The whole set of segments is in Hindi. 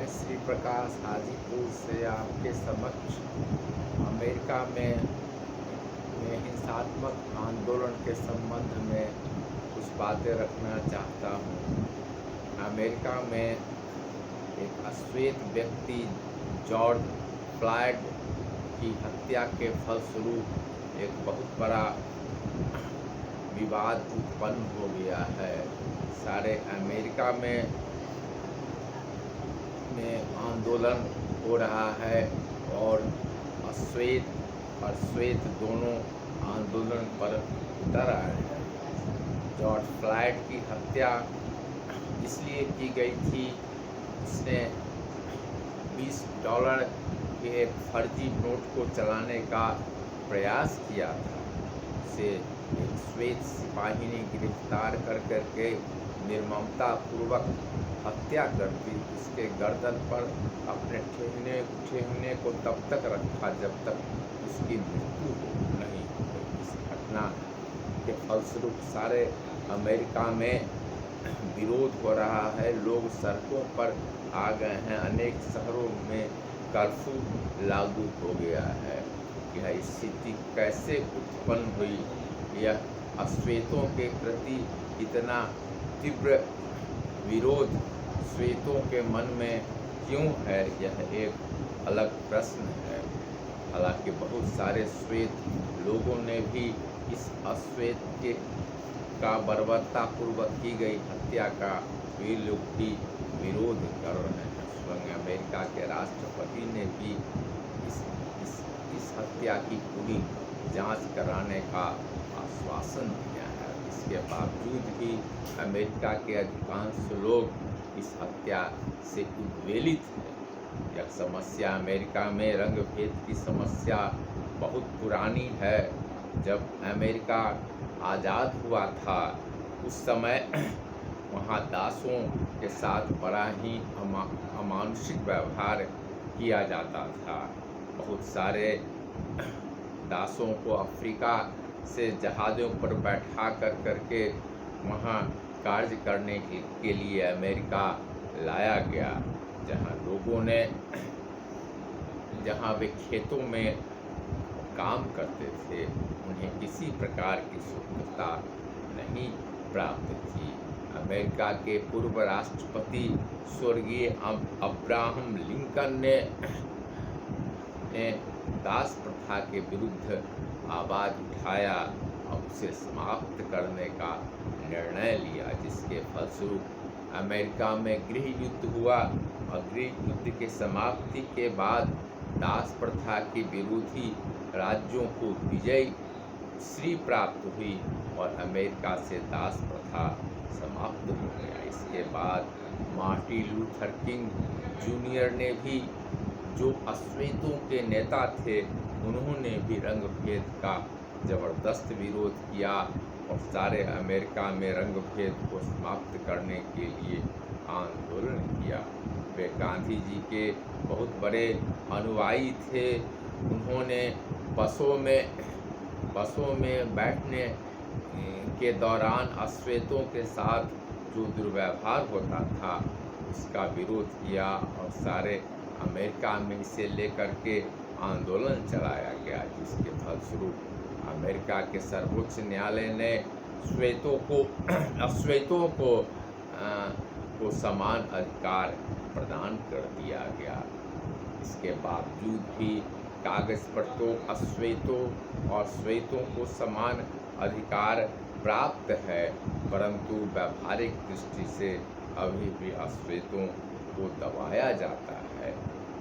मैं श्री प्रकाश हाजीपुर से आपके समक्ष अमेरिका में हिंसात्मक आंदोलन के संबंध में कुछ बातें रखना चाहता हूँ। अमेरिका में एक अश्वेत व्यक्ति जॉर्ज फ्लॉयड की हत्या के फलस्वरूप एक बहुत बड़ा विवाद उत्पन्न हो गया है। सारे अमेरिका में आंदोलन हो रहा है और अश्वेत और श्वेत दोनों आंदोलन पर उतर आए हैं। जॉर्ज फ्लॉयड की हत्या इसलिए की गई थी, उसने $20 के एक फर्जी नोट को चलाने का प्रयास किया था। उसे एक श्वेत सिपाही ने गिरफ्तार करके निर्ममतापूर्वक हत्या कर दी। उसके गर्दन पर अपने ठेहुने को तब तक रखा जब तक उसकी मृत्यु नहीं हुई। इस घटना के फलस्वरूप सारे अमेरिका में विरोध हो रहा है। लोग सड़कों पर आ गए हैं। अनेक शहरों में कर्फ्यू लागू हो गया है। यह स्थिति कैसे उत्पन्न हुई? यह अश्वेतों के प्रति इतना तीव्र विरोध श्वेतों के मन में क्यों है, यह एक अलग प्रश्न है। हालांकि बहुत सारे श्वेत लोगों ने भी इस अश्वेत का बर्बरतापूर्वक की गई हत्या का वे लोग भी विरोध कर रहे हैं। स्वयं अमेरिका के राष्ट्रपति ने भी इस हत्या की पूरी जांच कराने का आश्वासन दिया है। इसके बावजूद भी अमेरिका के अधिकांश लोग इस हत्या से उद्वेलित हैं। यह समस्या अमेरिका में रंग भेद की समस्या बहुत पुरानी है। जब अमेरिका आज़ाद हुआ था उस समय वहाँ दासों के साथ बड़ा ही अमानुषिक व्यवहार किया जाता था। बहुत सारे दासों को अफ्रीका से जहाज़ों पर बैठा करके वहाँ कार्य करने के लिए अमेरिका लाया गया, जहाँ वे खेतों में काम करते थे। उन्हें किसी प्रकार की स्वतंत्रता नहीं प्राप्त थी। अमेरिका के पूर्व राष्ट्रपति स्वर्गीय अब्राहम लिंकन ने दास प्रथा के विरुद्ध आवाज़ उठाया और उसे समाप्त करने का निर्णय लिया, जिसके फलस्वरूप अमेरिका में गृह युद्ध हुआ और गृह युद्ध के समाप्ति के बाद दास प्रथा के विरोधी राज्यों को विजय श्री प्राप्त हुई और अमेरिका से दास प्रथा समाप्त हो गया। इसके बाद मार्टिन लूथर किंग जूनियर ने भी, जो अश्वेतों के नेता थे, उन्होंने भी रंग भेद का ज़बरदस्त विरोध किया और सारे अमेरिका में रंग भेद को समाप्त करने के लिए आंदोलन किया। वे गांधी जी के बहुत बड़े अनुयायी थे। उन्होंने बसों में बैठने के दौरान अश्वेतों के साथ जो दुर्व्यवहार होता था उसका विरोध किया और सारे अमेरिका में इसे लेकर के आंदोलन चलाया गया, जिसके फलस्वरूप अमेरिका के सर्वोच्च न्यायालय ने अश्वेतों को समान अधिकार प्रदान कर दिया गया। इसके बावजूद भी कागज़ पर तो अश्वेतों और श्वेतों को समान अधिकार प्राप्त है, परंतु व्यावहारिक दृष्टि से अभी भी अश्वेतों को दबाया जाता है।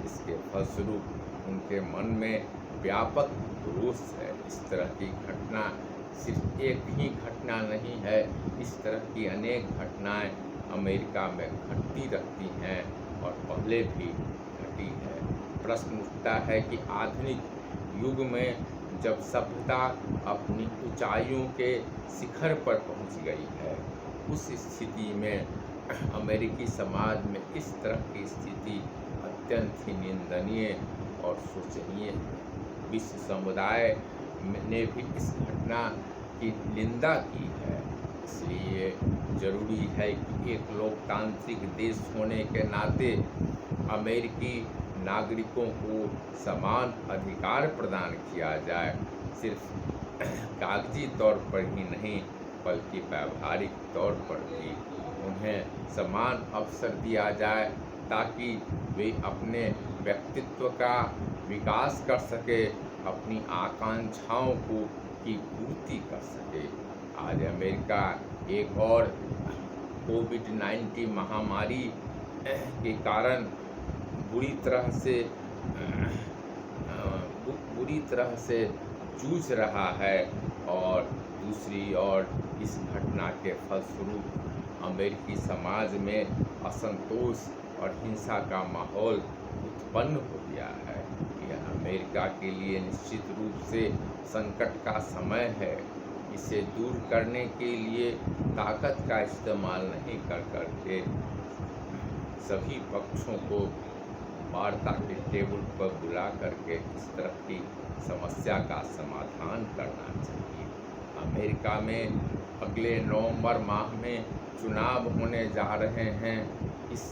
इसके फलस्वरूप उनके मन में व्यापक रोष है। इस तरह की घटना सिर्फ एक ही घटना नहीं है, इस तरह की अनेक घटनाएं अमेरिका में घटती रहती हैं और पहले भी घटी है। प्रश्न उठता है कि आधुनिक युग में जब सभ्यता अपनी ऊंचाइयों के शिखर पर पहुंच गई है, उस स्थिति में अमेरिकी समाज में इस तरह की स्थिति अत्यंत ही निंदनीय और शोचनीय है। विश्व समुदाय ने भी इस घटना की निंदा की है। इसलिए जरूरी है कि एक लोकतांत्रिक देश होने के नाते अमेरिकी नागरिकों को समान अधिकार प्रदान किया जाए, सिर्फ कागजी तौर पर ही नहीं बल्कि व्यावहारिक तौर पर भी उन्हें समान अवसर दिया जाए ताकि वे अपने व्यक्तित्व का विकास कर सके, अपनी आकांक्षाओं की पूर्ति कर सके। आज अमेरिका एक और कोविड-19 महामारी के कारण बुरी तरह से जूझ रहा है और दूसरी ओर इस घटना के फलस्वरूप अमेरिकी समाज में असंतोष और हिंसा का माहौल उत्पन्न हो गया है। यह अमेरिका के लिए निश्चित रूप से संकट का समय है। इसे दूर करने के लिए ताकत का इस्तेमाल नहीं कर के सभी पक्षों को वार्ता के टेबल पर बुला करके इस तरह की समस्या का समाधान करना चाहिए। अमेरिका में अगले नवंबर माह में चुनाव होने जा रहे हैं। इस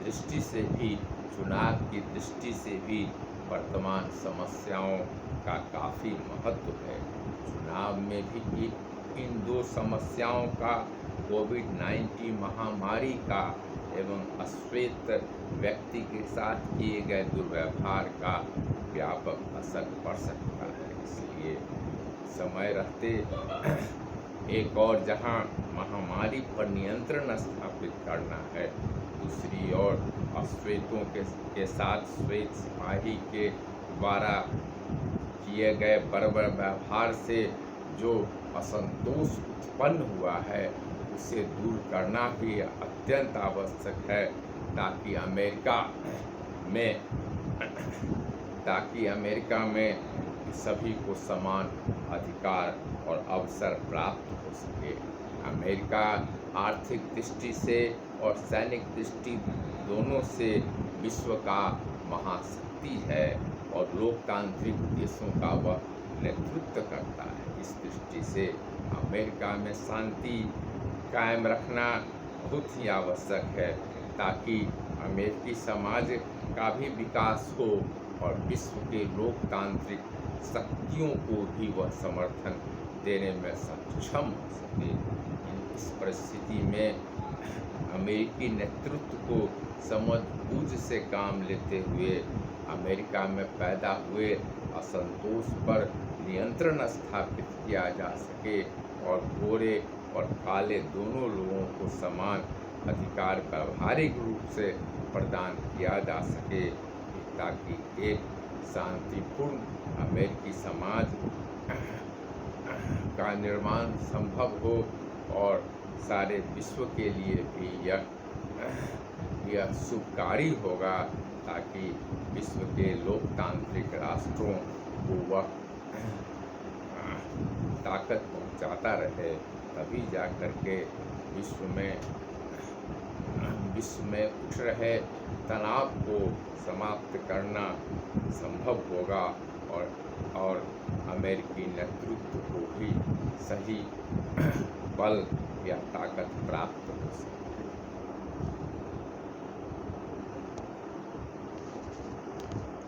दृष्टि से भी, चुनाव की दृष्टि से भी वर्तमान समस्याओं का काफ़ी महत्व है। चुनाव में भी इन दो समस्याओं का, कोविड-19 महामारी का एवं अश्वेत व्यक्ति के साथ किए गए दुर्व्यवहार का व्यापक असर पड़ सकता है। इसलिए समय रहते एक और जहां महामारी पर नियंत्रण स्थापित करना है, दूसरी ओर अश्वेतों के साथ श्वेत सिपाही के द्वारा किए गए बर्बर व्यवहार से जो असंतोष उत्पन्न हुआ है उसे दूर करना भी अत्यंत आवश्यक है ताकि अमेरिका में सभी को समान अधिकार और अवसर प्राप्त हो सके। अमेरिका आर्थिक दृष्टि से और सैनिक दृष्टि दोनों से विश्व का महाशक्ति है और लोकतांत्रिक देशों का वह नेतृत्व करता है। इस दृष्टि से अमेरिका में शांति कायम रखना बहुत ही आवश्यक है ताकि अमेरिकी समाज का भी विकास हो और विश्व के लोकतांत्रिक शक्तियों को भी वह समर्थन देने में सक्षम हो सके। इस परिस्थिति में अमेरिकी नेतृत्व को समझबूझ से काम लेते हुए अमेरिका में पैदा हुए असंतोष पर नियंत्रण स्थापित किया जा सके और गोरे और काले दोनों लोगों को समान अधिकार व्यावहारिक रूप से प्रदान किया जा सके ताकि एक शांतिपूर्ण अमेरिकी समाज का निर्माण संभव हो और सारे विश्व के लिए भी यह शुभकारी होगा ताकि विश्व के लोकतांत्रिक राष्ट्रों को वह ताकत पहुंचाता रहे, तभी जा कर के विश्व में उठ रहे तनाव को समाप्त करना संभव होगा और अमेरिकी नेतृत्व को भी सही बल या ताकत प्राप्त हो सके।